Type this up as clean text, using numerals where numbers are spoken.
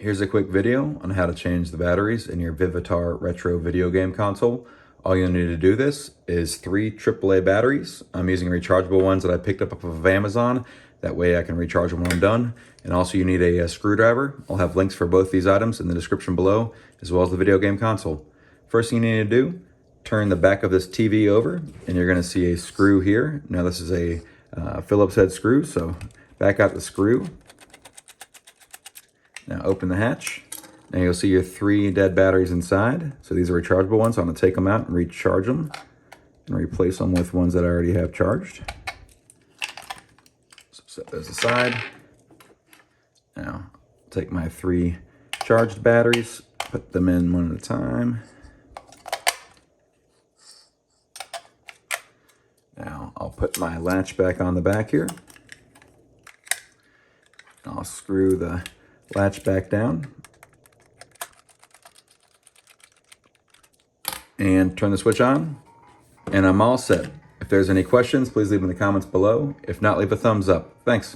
Here's a quick video on how to change the batteries in your Vivitar retro video game console. All you'll need to do this is 3 AAA batteries. I'm using rechargeable ones that I picked up off of Amazon. That way I can recharge them when I'm done. And also you need a screwdriver. I'll have links for both these items in the description below, as well as the video game console. First thing you need to do, turn the back of this TV over and you're gonna see a screw here. Now this is a Phillips head screw, so back out the screw. Now open the hatch. Now you'll see your 3 dead batteries inside. So these are rechargeable ones, so I'm gonna take them out and recharge them and replace them with ones that I already have charged. So set those aside. Now take my 3 charged batteries, put them in one at a time. Now I'll put my latch back on the back here. I'll screw the latch back down and turn the switch on, and I'm all set. If there's any questions, please leave them in the comments below. If not, leave a thumbs up. Thanks.